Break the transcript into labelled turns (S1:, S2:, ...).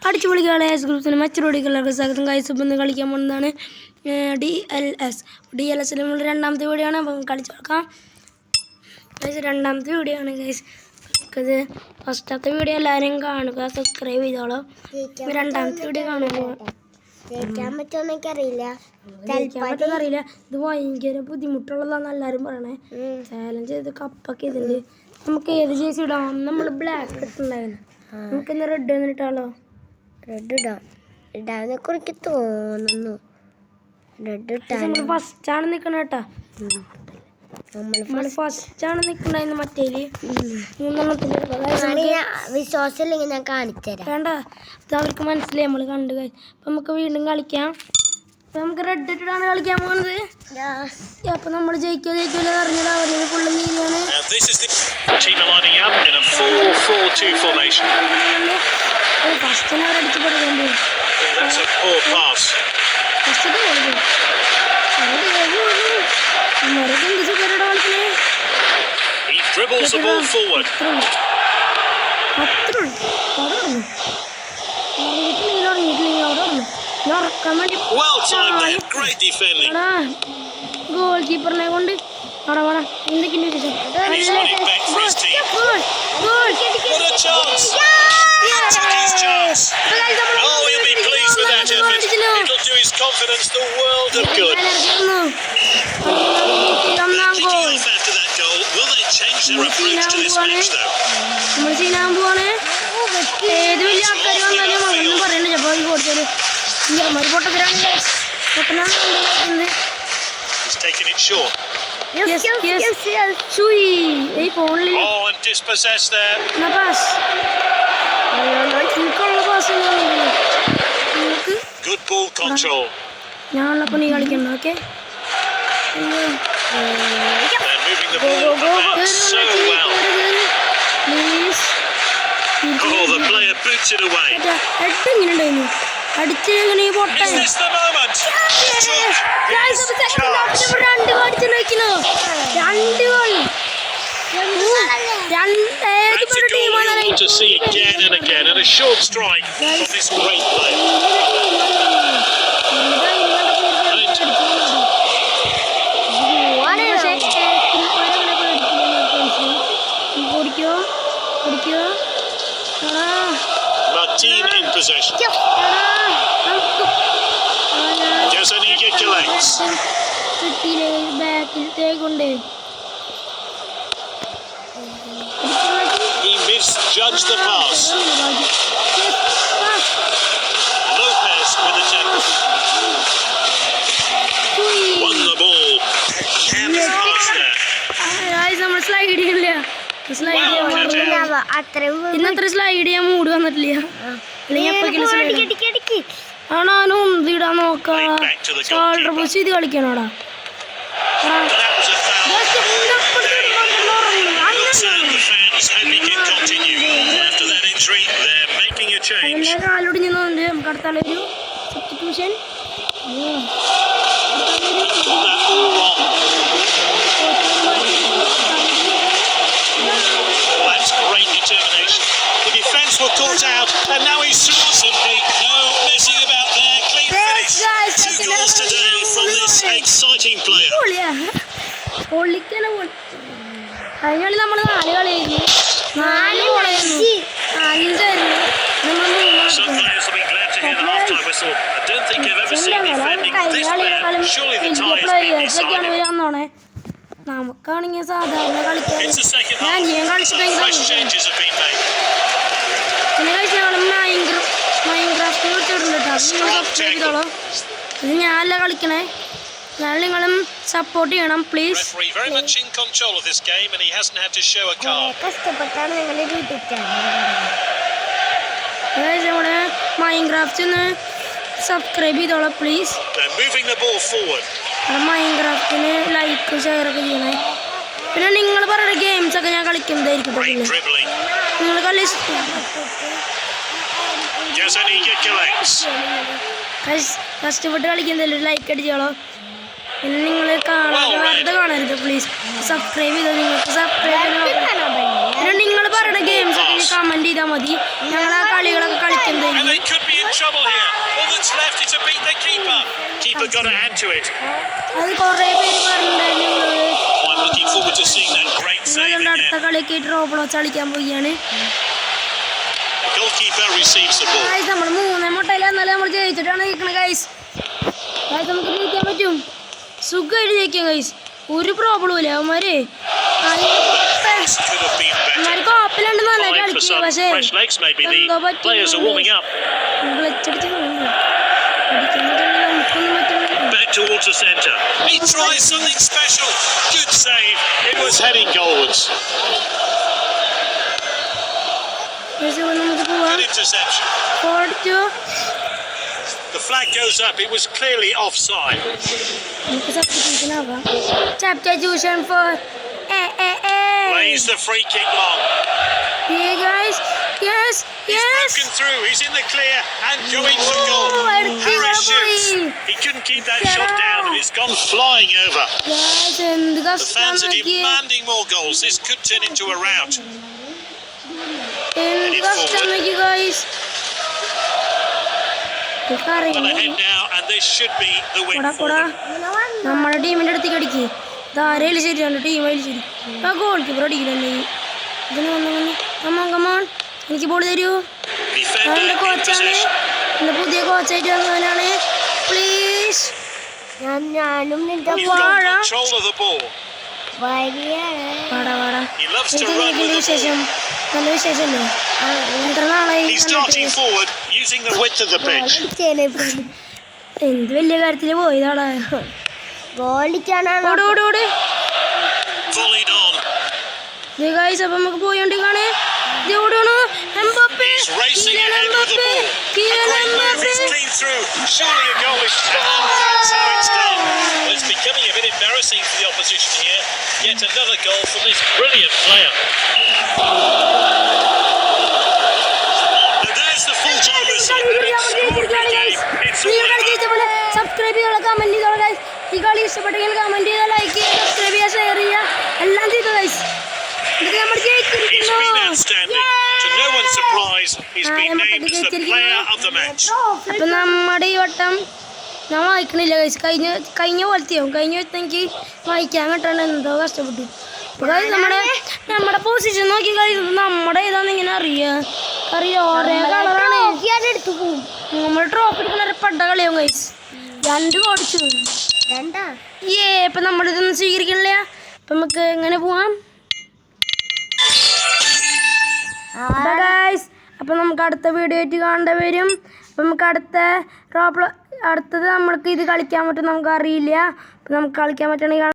S1: അടിച്ചു പൊളിക്കാളെ ഗ്രൂപ്പിന് മറ്റൊരുടികളുടെ സ്വാഗതം. ഗൈസ് ഇപ്പം ഇന്ന് കളിക്കാൻ പോകുന്നതാണ് DLS നമ്മൾ രണ്ടാമത്തെ വീഡിയോ ആണ്. അപ്പം കളിച്ചു നോക്കാം ഗൈസ്. രണ്ടാമത്തെ വീഡിയോ ആണ് ഗൈസ്. ഇത് ഫസ്റ്റത്തെ വീഡിയോ എല്ലാവരും കാണുക, സബ്സ്ക്രൈബ് ചെയ്തോളൂ. രണ്ടാമത്തെ വീഡിയോ കാണുമ്പോൾ
S2: പറ്റുമെന്നറിയില്ല.
S1: ഇത് ഭയങ്കര ബുദ്ധിമുട്ടുള്ളതാന്ന് എല്ലാവരും പറയണേ. ചാലഞ്ച് ചെയ്ത് കപ്പൊക്കെ ഇതില് നമുക്ക് ഏത് ചേച്ചി ഇടാം. നമ്മൾ ബ്ലാക്ക് ഇട്ടുണ്ടായിരുന്നു, നമുക്ക് ഇന്ന് റെഡ് വന്നിട്ടാലോ.
S2: റെഡ് ഇടാനെ കുറിച്ച് തോന്നുന്നു. റെഡ്
S1: നമ്മൾ ഫസ്റ്റ് ആണ് നിക്കണ കേട്ടാ. നമ്മൾ ഫസ്റ്റ് ആണ് നിക്കണ്ടായിരുന്നു. മറ്റേല് മൂന്നെണ്ണത്തില്
S2: വിശ്വാസമില്ലെങ്കിൽ ഞാൻ കാണിച്ചുതരാം.
S1: വേണ്ട, ഇത് അവർക്ക് മനസ്സിലായി നമ്മൾ കണ്ടു. അപ്പൊ നമുക്ക് വീണ്ടും കളിക്കാം. അപ്പൊ നമുക്ക് റെഡ് ഇട്ടിട്ടാണ് കളിക്കാൻ പോകുന്നത്. അപ്പൊ നമ്മൾ ജയിക്കൂല അറിഞ്ഞത് അവരുടെ ഫുള്ള് നീലാണ്. ഫസ്റ്റ് അവരടിച്ചു കൊടുക്കണ്ടേ. ഫസ്റ്റ് കൊടുക്കും അവരൊക്കെ എന്ത് സുഖരുടെ കളിക്കണേ. ഗോൾ കീപ്പറിനെ കൊണ്ട് എന്തൊക്കെയുണ്ട് നമ്മൾ ചെയ്യാൻ പോവാണ്. ഏത് വലിയ ആൾക്കാർ വന്നാലും അങ്ങനൊന്നും പറയണ്ട. ചിലപ്പോൾ ഈ കൊടുത്തത് അമ്മമാർ പൊട്ടത്തിലാണ്. ഞാനുള്ളപ്പോ നീ കളിക്കണ്ട. ഓക്കെ, എങ്ങനെയുണ്ടായിരുന്നു അടിച്ച് എങ്ങനെ പൊട്ട 2 ഗോൾ അടിച്ചു നോക്കുന്നു. 2 goal
S3: Martin in possession. Josaniga collects. He misjudged the pass. Lopez with a tackle. Won the ball. Cam's pass there.
S1: ഇന്നത്ര സ്ലൈഡ് ചെയ്യാൻ മൂഡ് വന്നിട്ടില്ല. ആണോ ഇടാൻ നോക്കാം. ഇത് കളിക്കാനോടാ. കാലൊടിഞ്ഞുണ്ട്. നമുക്ക് അടുത്താളൊരു substitution.
S3: The defence were caught out, and now he scores simply. No messing about there. Clean finish. 2 goals today from this exciting player.
S1: കഴിഞ്ഞ കളി നമ്മൾ 4 കളിയായിരുന്നു. 4 ഗോളായിരുന്നു. 5ആയിരുന്നു.
S3: Some players will be glad to hear the half-time whistle. I don't think I've ever seen defending this bad. Surely the tie has been decided.
S1: നമുക്കാണെങ്കിൽ സാധാരണ കളിക്കാൻ
S3: It's the second half. Fresh changes have been made.
S1: Minecraft വിട്ടിട്ടുണ്ട് കേട്ടോ. Subscribe ചെയ്തോളൂ. ഇത് ഞാനല്ല കളിക്കണേ. ഞാൻ നിങ്ങളും സപ്പോർട്ട് ചെയ്യണം please.
S3: Very much in control of this game and he hasn't had to show a card.
S2: കഷ്ടപ്പെട്ടാണ് ഞങ്ങൾ
S1: നമ്മുടെ മൈൻക്രാഫ്റ്റ് ഒന്ന് സബ്സ്ക്രൈബ് ചെയ്തോളൂ please.
S3: Moving the ball forward.
S1: മൈൻക്രാഫ്റ്റിന് ലൈക്ക് ഷെയർ ഒക്കെ ചെയ്യണേ. പിന്നെ നിങ്ങൾ പറയുന്ന ഗെയിംസ് ഒക്കെ ഞാൻ കളിക്കുന്നതായിരിക്കും. നിങ്ങൾ കളി കഷ്ടപ്പെട്ട് കളിക്കുന്നതല്ലേ, ലൈക്ക് അടിച്ചോളൂ. പിന്നെ നിങ്ങൾ കാണാതെ വെറുതെ കാണരുത് പ്ലീസ്. സബ്സ്ക്രൈബ് ചെയ്തോ. നിങ്ങൾക്ക് സബ്സ്ക്രൈബ് ചെയ്യണം. പിന്നെ നിങ്ങൾ പറയുന്ന ഗെയിംസ് ഒക്കെ കമന്റ് ചെയ്താൽ മതി. ഞങ്ങൾ ആ കളികളൊക്കെ
S3: And
S1: കളിക്കുന്നതായിരിക്കും.
S3: they could be in trouble here. All that's left is to beat the keeper. Keeper got to add to it.
S1: അത് കുറേ പേര് പറഞ്ഞിട്ടുണ്ടായിരുന്നു.
S3: Oh, I'm looking forward to seeing that great save
S1: അടുത്ത
S3: again.
S1: കളിയൊക്കെ Roblox കളിക്കാൻ പോവുകയാണ്.
S3: Goalkeeper receives the ball.
S1: Guys നമ്മൾ 3 മുട്ടയില്ല, എന്നാലും നമ്മൾ ജയിച്ചിട്ടാണ് നിൽക്കുന്നത് ഗൈസ്. ഗൈസ് നമുക്ക് ജയിക്കാൻ പറ്റും, സുഖമായിട്ട് ജയിക്കാം ഗൈസ്, ഒരു പ്രോബ്ലം ഇല്ല. അവന്മാര്
S3: This could have been better.
S1: കോപ്പിലുണ്ട് നന്നായിട്ട്
S3: Time for
S1: കളിക്കും.
S3: some
S1: പക്ഷേ
S3: fresh legs, maybe.
S1: എന്തോ
S3: The players are warming up.
S1: ഗ്ലച്ചടിച്ച് നമുക്കൊന്നും പറ്റുന്നില്ല.
S3: Back towards the centre. He tries something special. Good save. It was heading goalwards.
S1: നമുക്ക് പോവാം.
S3: Good interception.
S1: ഓടിച്ചു
S3: The flag goes up. It was clearly offside.
S1: നമുക്ക് substitution ആവാം. Substitution for
S3: Plays the free kick long.
S1: Guys. Yes
S3: He's
S1: yes.
S3: broken through. He's in the clear and going for goal. Harris shoots. He couldn't keep that shot down and it's gone flying over.
S1: Guys എന്ത്
S3: The fans are
S1: കഷ്ടമാണ്.
S3: demanding more goals. This could turn into a rout.
S1: എന്ത് കഷ്ടമാണ് guys.
S3: Well ahead now, and this should be the win for them.
S1: നമ്മുടെ ടീമിന്റെ അടുത്തേക്ക് അടിക്ക്. ധാരയിൽ ശരിയാണ്, ടീമായിട്ട് ശരി. ആ ഗോൾ കീപ്പർ അടിക്കില്ലല്ലേ. ഇതിന് കമോൺ എനിക്ക് ബോൾ തരൂ.
S3: Defender
S1: എൻ്റെ
S3: in
S1: കോച്ചാണ്,
S3: possession.
S1: എൻ്റെ പുതിയ കോച്ചായിട്ട് വന്നവനാണ്. പ്ലീസ്
S2: ഞാനും നിന്റെ
S3: He's got control of the ball.
S2: ഭാര്യയാണ്.
S1: വാടാ.
S3: He loves to run
S1: ഇതിന്റെ
S3: with the
S1: വിശേഷം
S3: ball.
S1: നല്ല വിശേഷമല്ലേ. എത്ര നാളായി
S3: He's
S1: കണ്ടിട്ട്.
S3: darting forward, using the width of the pitch.
S1: എന്ത് വലിയ കാര്യത്തില് പോയതാടാ.
S2: ഗോളിക്കാണ്.
S1: ഓട്
S3: Volleyed on.
S1: ഗൈസ്. അപ്പൊ നമുക്ക് പോയോണ്ടിരിക്കാണ്. ഓടണോ Mbappé.
S3: He's racing ahead with the ball. A great move. He's clean through. Surely a goal is. And that's how it's done. Well, it's becoming a bit embarrassing for the opposition here. Yet another goal from this brilliant player. And there's the full-time whistle. An extraordinary game. It's all over.
S1: Subscribe ചെയ്തോളാം, comment ചെയ്തോളാം guys. ഈ കളി ഇഷ്ടപ്പെട്ടെങ്കിൽ comment ചെയ്യുക, like ചെയ്യുക, subscribe ചെയ്യുക, share ചെയ്യുക, എല്ലാം ചെയ്തു ഗൈസ്. ഇത് നമ്മൾ
S3: He's been
S1: ജയിച്ചിരിക്കുന്നു.
S3: outstanding. To no one's surprise, he's been named as the player of the match.
S1: അപ്പൊ നമ്മുടെ ഈ വട്ടം ഞാൻ വായിക്കണില്ല ഗൈസ്. കഴിഞ്ഞ പോലത്തെയാവും. കഴിഞ്ഞ വട്ടം എനിക്ക് വായിക്കാൻ കിട്ടാണ്ട് എന്തോ കഷ്ടപ്പെട്ടു. അപ്പൊ ഗൈസ് നമ്മുടെ പൊസിഷൻ നോക്കി ഗൈസ്, നമ്മുടെ ഏതാന്ന് ഇങ്ങനെ അറിയാം ഓരോ കളറാണ്.
S2: എടുത്തു പോവും.
S1: നമ്മൾ ട്രോഫി എടുക്കുന്ന പട്ട കളിയാവും ഗൈസ്. 2 ഓടിച്ചു.
S2: രണ്ടാ
S1: ഇപ്പൊ നമ്മളിതൊന്നും സ്വീകരിക്കണില്ല. അപ്പൊ നമുക്ക് എങ്ങനെ പോവാം ഗൈസ്. അപ്പൊ നമുക്ക് അടുത്ത വീഡിയോ ആയിട്ട് കാണേണ്ടി വരും. അപ്പൊ നമുക്ക് അടുത്തത് നമ്മൾക്ക് ഇത് കളിക്കാൻ പറ്റും നമുക്ക് അറിയില്ല. അപ്പൊ നമുക്ക് കളിക്കാൻ പറ്റണമെങ്കിൽ